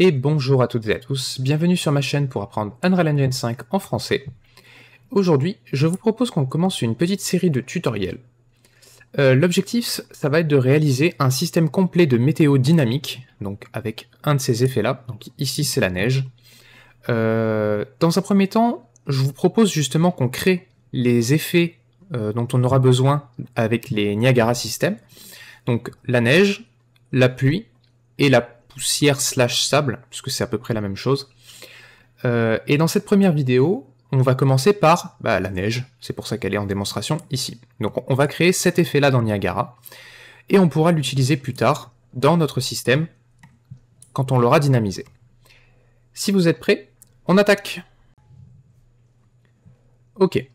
Et bonjour à toutes et à tous, bienvenue sur ma chaîne pour apprendre Unreal Engine 5 en français. Aujourd'hui, je vous propose qu'on commence une petite série de tutoriels. L'objectif, ça va être de réaliser un système complet de météo dynamique, donc avec un de ces effets-là, donc ici c'est la neige. Dans un premier temps, je vous propose justement qu'on crée les effets dont on aura besoin avec les Niagara Systems, donc la neige, la pluie et la poussière slash sable, puisque c'est à peu près la même chose. Et dans cette première vidéo, on va commencer par la neige, c'est pour ça qu'elle est en démonstration ici. Donc on va créer cet effet-là dans Niagara, et on pourra l'utiliser plus tard dans notre système, quand on l'aura dynamisé. Si vous êtes prêts, on attaque. Ok,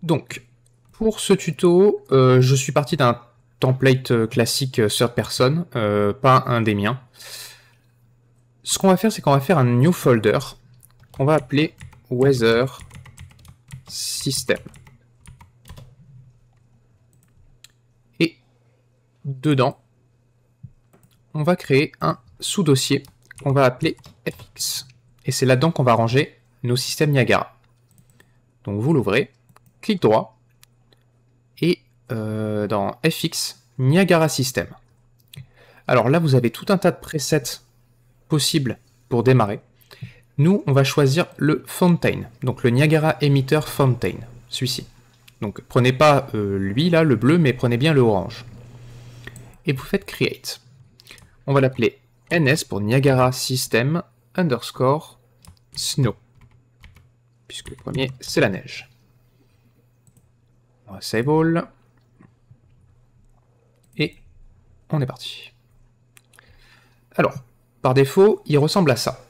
donc pour ce tuto, je suis parti d'un template classique third person, pas un des miens. Ce qu'on va faire, c'est qu'on va faire un new folder qu'on va appeler Weather System. Et dedans, on va créer un sous-dossier qu'on va appeler FX. Et c'est là-dedans qu'on va ranger nos systèmes Niagara. Donc vous l'ouvrez, clic droit, et dans FX, Niagara System. Alors là, vous avez tout un tas de presets possibles pour démarrer. Nous, on va choisir le Fountain, donc le Niagara Emitter Fountain, celui-ci. Donc prenez pas lui là, le bleu, mais prenez bien le orange. Et vous faites Create. On va l'appeler NS pour Niagara System underscore Snow, puisque le premier, c'est la neige. On va Save All. Et on est parti. Alors, par défaut, il ressemble à ça.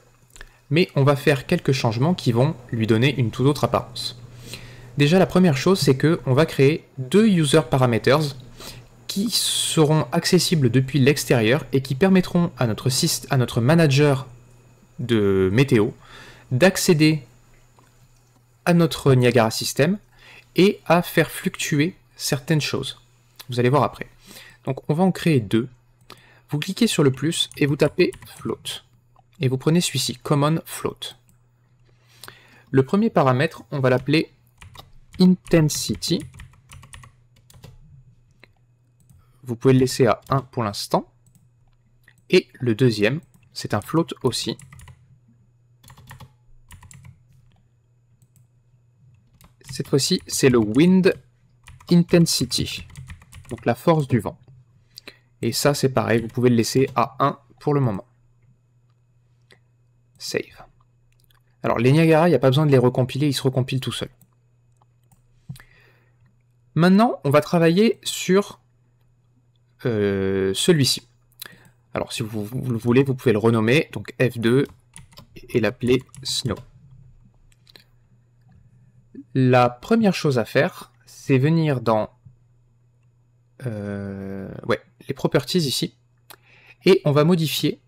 Mais on va faire quelques changements qui vont lui donner une toute autre apparence. Déjà, la première chose, c'est qu'on va créer deux user parameters qui seront accessibles depuis l'extérieur et qui permettront à notre manager de météo d'accéder à notre Niagara System et à faire fluctuer certaines choses. Vous allez voir après. Donc on va en créer deux. Vous cliquez sur le plus et vous tapez float. Et vous prenez celui-ci, Common Float. Le premier paramètre, on va l'appeler Intensity. Vous pouvez le laisser à 1 pour l'instant. Et le deuxième, c'est un float aussi. Cette fois-ci, c'est le Wind Intensity. Donc la force du vent. Et ça, c'est pareil, vous pouvez le laisser à 1 pour le moment. Save. Alors les Niagara, il n'y a pas besoin de les recompiler, ils se recompilent tout seuls. Maintenant, on va travailler sur celui-ci. Alors si vous le voulez, vous pouvez le renommer, donc F2, et l'appeler Snow. La première chose à faire, c'est venir dans les properties ici, et on va modifier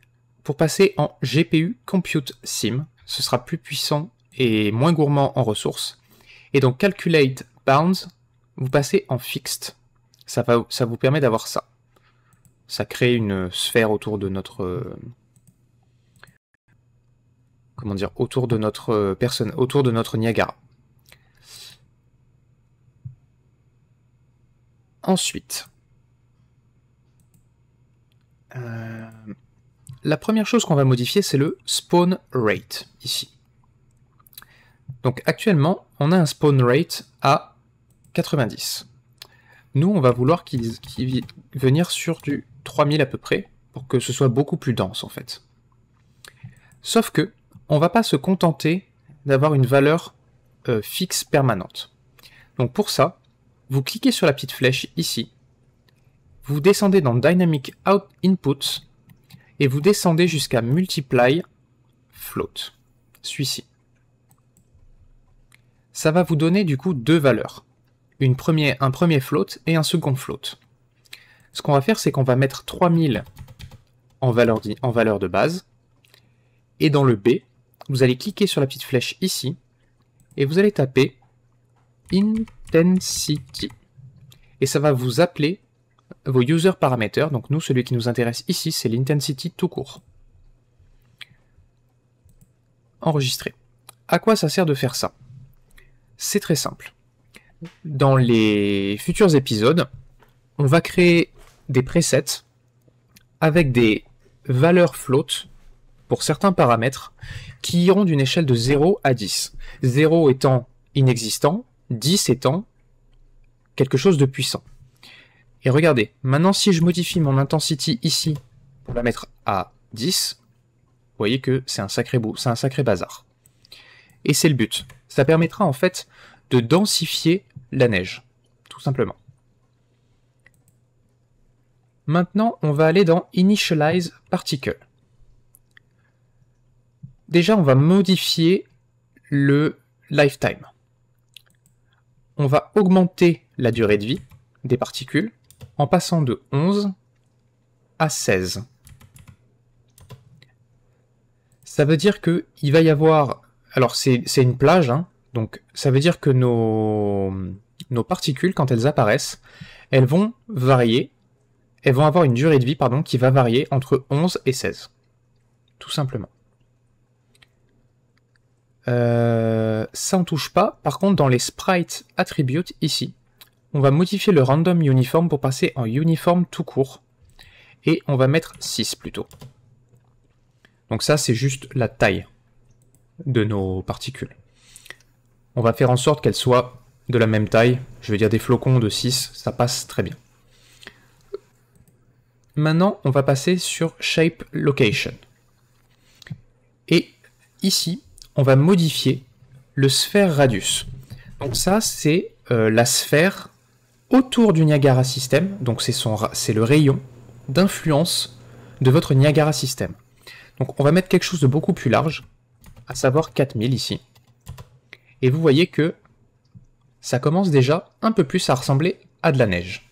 pour passer en GPU Compute Sim. Ce sera plus puissant et moins gourmand en ressources. Et donc Calculate Bounds, vous passez en Fixed. Ça vous permet d'avoir ça. Ça crée une sphère autour de notre... autour de notre Niagara. Ensuite, la première chose qu'on va modifier, c'est le spawn rate, ici. Donc actuellement, on a un spawn rate à 90. Nous, on va vouloir qu'il venir sur du 3000 à peu près, pour que ce soit beaucoup plus dense, en fait. Sauf que, on va pas se contenter d'avoir une valeur fixe permanente. Donc pour ça, vous cliquez sur la petite flèche ici, vous descendez dans Dynamic Inputs, et vous descendez jusqu'à Multiply Float, celui-ci. Ça va vous donner du coup deux valeurs, un premier float et un second float. Ce qu'on va faire, c'est qu'on va mettre 3000 en valeur de base, et dans le B, vous allez cliquer sur la petite flèche ici, et vous allez taper Intensity. Et ça va vous appeler vos user parameters. Donc nous, celui qui nous intéresse ici, c'est l'intensity tout court. enregistré. À quoi ça sert de faire ça? C'est très simple. Dans les futurs épisodes, on va créer des presets avec des valeurs float pour certains paramètres qui iront d'une échelle de 0 à 10. 0 étant inexistant, 10 étant quelque chose de puissant. Et regardez, maintenant si je modifie mon intensity ici pour la mettre à 10, vous voyez que c'est un sacré bazar. Et c'est le but. Ça permettra en fait de densifier la neige, tout simplement. Maintenant, on va aller dans Initialize Particle. Déjà, on va modifier le lifetime. On va augmenter la durée de vie des particules en passant de 11 à 16. Ça veut dire qu'il va y avoir... Alors, c'est une plage, hein, donc ça veut dire que nos particules, quand elles apparaissent, elles vont varier, elles vont avoir une durée de vie, pardon, qui va varier entre 11 et 16. Tout simplement. Ça on touche pas. Par contre, dans les sprites attributes, ici, on va modifier le random uniform pour passer en uniform tout court. Et on va mettre 6 plutôt. Donc ça, c'est juste la taille de nos particules. On va faire en sorte qu'elles soient de la même taille. Je veux dire des flocons de 6, ça passe très bien. Maintenant, on va passer sur Shape Location. Et ici, on va modifier le sphère radius. Donc ça, c'est la sphère autour du Niagara System. Donc c'est le rayon d'influence de votre Niagara System. Donc on va mettre quelque chose de beaucoup plus large, à savoir 4000 ici. Et vous voyez que ça commence déjà un peu plus à ressembler à de la neige.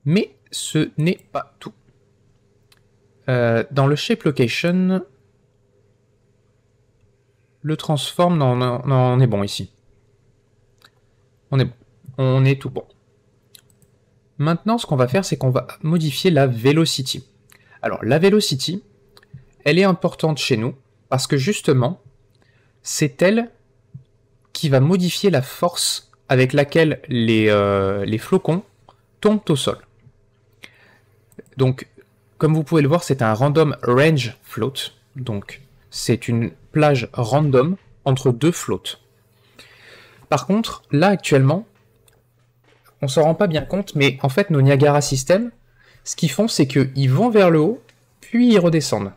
Mais ce n'est pas tout. Dans le Shape Location, le Transform, non, on est bon ici. On est tout bon. Maintenant, ce qu'on va faire, c'est qu'on va modifier la Velocity. Alors, la Velocity, elle est importante chez nous, parce que justement, c'est elle qui va modifier la force avec laquelle les flocons tombent au sol. Donc, comme vous pouvez le voir, c'est un random range float. Donc, c'est une plage random entre deux floats. Par contre, là, actuellement, on s'en rend pas bien compte, mais en fait, nos Niagara System, ce qu'ils font, c'est qu'ils vont vers le haut, puis ils redescendent.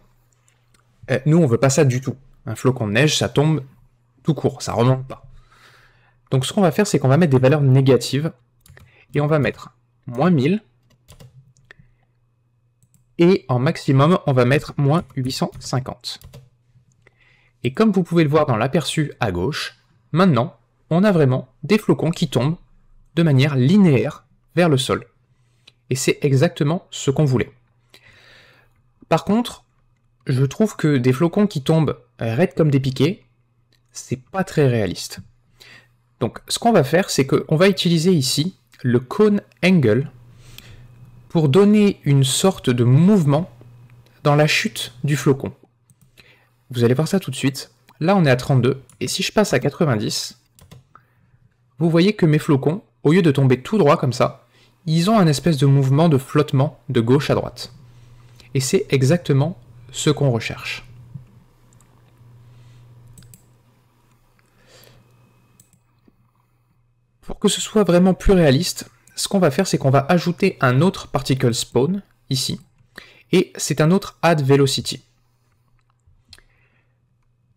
Nous, on veut pas ça du tout. Un flocon de neige, ça tombe tout court, ça remonte pas. Donc, ce qu'on va faire, c'est qu'on va mettre des valeurs négatives, et on va mettre moins 1000, et en maximum, on va mettre moins 850. Et comme vous pouvez le voir dans l'aperçu à gauche, maintenant, on a vraiment des flocons qui tombent de manière linéaire vers le sol. Et c'est exactement ce qu'on voulait. Par contre, je trouve que des flocons qui tombent raides comme des piquets, c'est pas très réaliste. Donc ce qu'on va faire, c'est qu'on va utiliser ici le Cone Angle pour donner une sorte de mouvement dans la chute du flocon. Vous allez voir ça tout de suite. Là, on est à 32, et si je passe à 90, vous voyez que mes flocons, au lieu de tomber tout droit comme ça, ils ont un espèce de mouvement de flottement de gauche à droite. Et c'est exactement ce qu'on recherche. Pour que ce soit vraiment plus réaliste, ce qu'on va faire, c'est qu'on va ajouter un autre particle spawn, ici, et c'est un autre add velocity.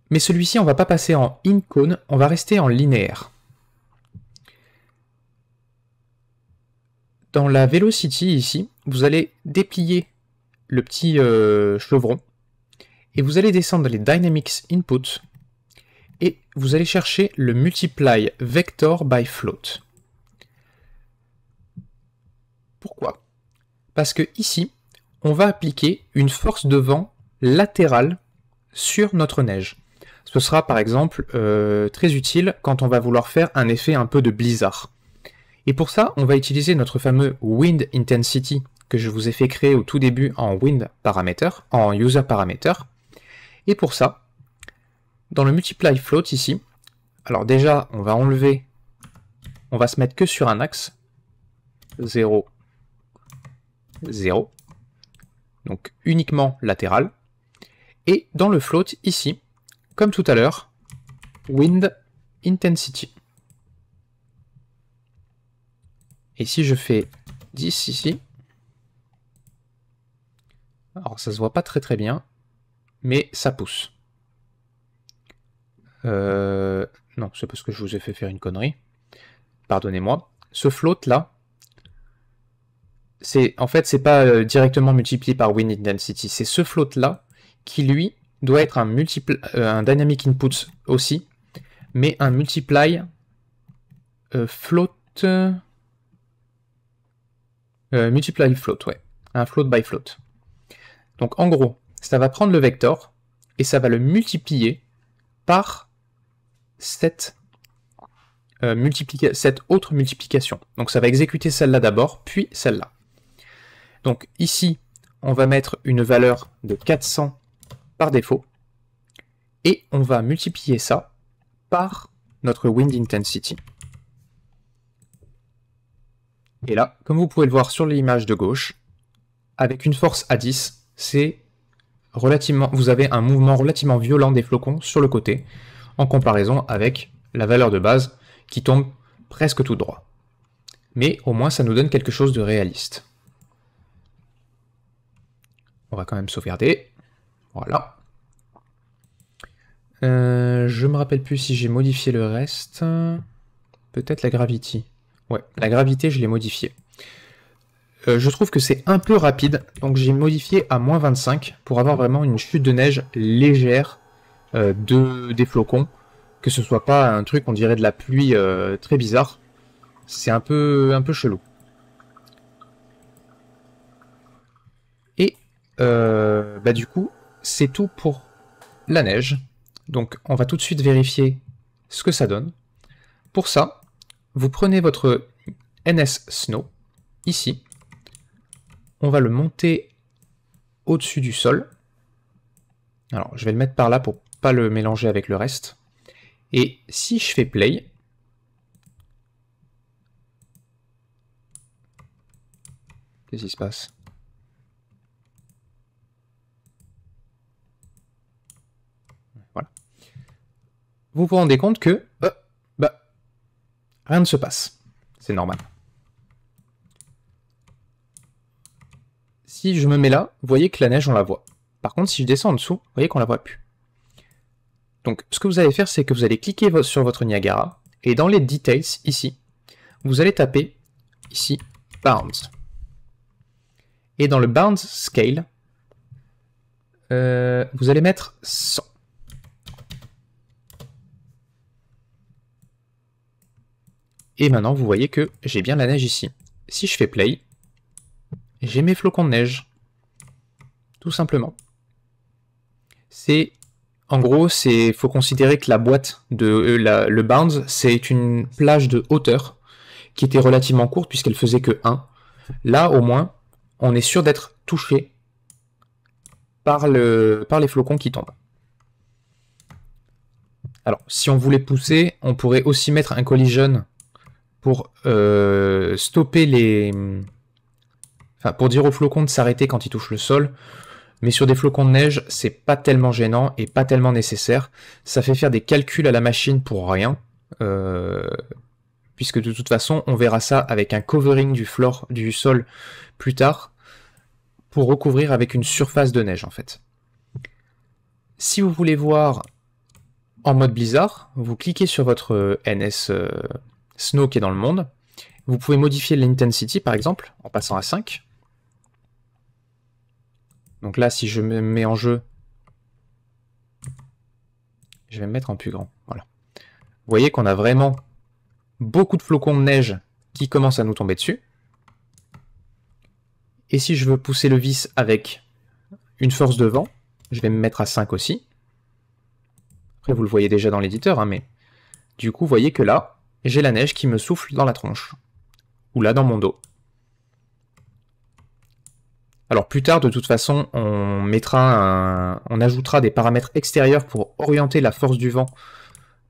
Mais celui-ci, on va pas passer en in-cone, on va rester en linéaire. Dans la velocity, ici, vous allez déplier le petit chevron, et vous allez descendre les dynamics input, et vous allez chercher le multiply vector by float. Pourquoi? Parce que ici, on va appliquer une force de vent latérale sur notre neige. Ce sera par exemple très utile quand on va vouloir faire un effet un peu de blizzard. Et pour ça, on va utiliser notre fameux Wind Intensity que je vous ai fait créer au tout début en wind parameter, en user parameter. Et pour ça, dans le multiply float ici, alors déjà on va enlever, on va se mettre que sur un axe, 0, 0, donc uniquement latéral. Et dans le float ici, comme tout à l'heure, wind intensity. Et si je fais 10 ici, alors ça se voit pas très bien, mais ça pousse. Non, c'est parce que je vous ai fait faire une connerie. Pardonnez-moi. Ce float là, en fait c'est pas directement multiplié par wind intensity, c'est ce float là qui lui doit être un dynamic input aussi, mais un multiply float multiply float, ouais, un float by float. Donc en gros, ça va prendre le vecteur et ça va le multiplier par cette autre multiplication. Donc ça va exécuter celle-là d'abord, puis celle-là. Donc ici, on va mettre une valeur de 400 par défaut, et on va multiplier ça par notre wind intensity. Et là, comme vous pouvez le voir sur l'image de gauche, avec une force à 10, c'est relativement, vous avez un mouvement relativement violent des flocons sur le côté, en comparaison avec la valeur de base qui tombe presque tout droit. Mais au moins ça nous donne quelque chose de réaliste. On va quand même sauvegarder. Voilà. Je me rappelle plus si j'ai modifié le reste. Peut-être la gravity. Ouais, la gravité je l'ai modifiée. Je trouve que c'est un peu rapide, donc j'ai modifié à moins 25 pour avoir vraiment une chute de neige légère des flocons, que ce soit pas un truc on dirait de la pluie très bizarre. C'est un peu chelou. Et du coup, c'est tout pour la neige. Donc on va tout de suite vérifier ce que ça donne. Pour ça, vous prenez votre NS Snow, ici. On va le monter au-dessus du sol. Alors, je vais le mettre par là pour pas le mélanger avec le reste. Et si je fais play, qu'est-ce qui se passe? Voilà. Vous vous rendez compte que rien ne se passe. C'est normal. Si je me mets là, vous voyez que la neige, on la voit. Par contre, si je descends en dessous, vous voyez qu'on la voit plus. Donc, ce que vous allez faire, c'est que vous allez cliquer sur votre Niagara, et dans les details, ici, vous allez taper, ici, bounds. Et dans le bounds scale, vous allez mettre 100. Et maintenant, vous voyez que j'ai bien la neige ici. Si je fais play, j'ai mes flocons de neige. Tout simplement. En gros, faut considérer que la boîte de le bounds, c'est une plage de hauteur qui était relativement courte puisqu'elle faisait que 1. Là, au moins, on est sûr d'être touché par les flocons qui tombent. Alors, si on voulait pousser, on pourrait aussi mettre un collision pour stopper pour dire aux flocons de s'arrêter quand ils touchent le sol. Mais sur des flocons de neige, c'est pas tellement gênant et pas tellement nécessaire. Ça fait faire des calculs à la machine pour rien. Puisque de toute façon, on verra ça avec un covering du sol plus tard, pour recouvrir avec une surface de neige en fait. Si vous voulez voir en mode blizzard, vous cliquez sur votre NS Snow qui est dans le monde. Vous pouvez modifier l'intensity par exemple, en passant à 5. Donc là, si je me mets en jeu, je vais me mettre en plus grand. Voilà. Vous voyez qu'on a vraiment beaucoup de flocons de neige qui commencent à nous tomber dessus. Et si je veux pousser le vis avec une force de vent, je vais me mettre à 5 aussi. Après, vous le voyez déjà dans l'éditeur, hein, mais du coup, vous voyez que là, j'ai la neige qui me souffle dans la tronche. Ou là, dans mon dos. Alors plus tard, de toute façon, on ajoutera des paramètres extérieurs pour orienter la force du vent,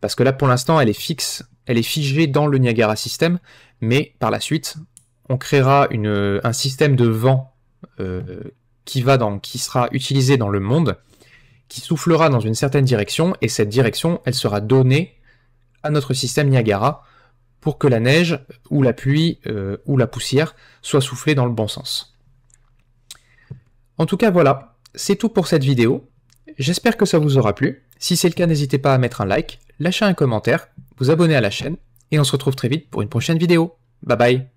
parce que là pour l'instant elle est fixe, elle est figée dans le Niagara System, mais par la suite on créera un système de vent qui sera utilisé dans le monde, qui soufflera dans une certaine direction, et cette direction elle sera donnée à notre système Niagara pour que la neige ou la pluie ou la poussière soit soufflée dans le bon sens. En tout cas voilà, c'est tout pour cette vidéo. J'espère que ça vous aura plu. Si c'est le cas, n'hésitez pas à mettre un like, lâcher un commentaire, vous abonner à la chaîne, et on se retrouve très vite pour une prochaine vidéo. Bye bye.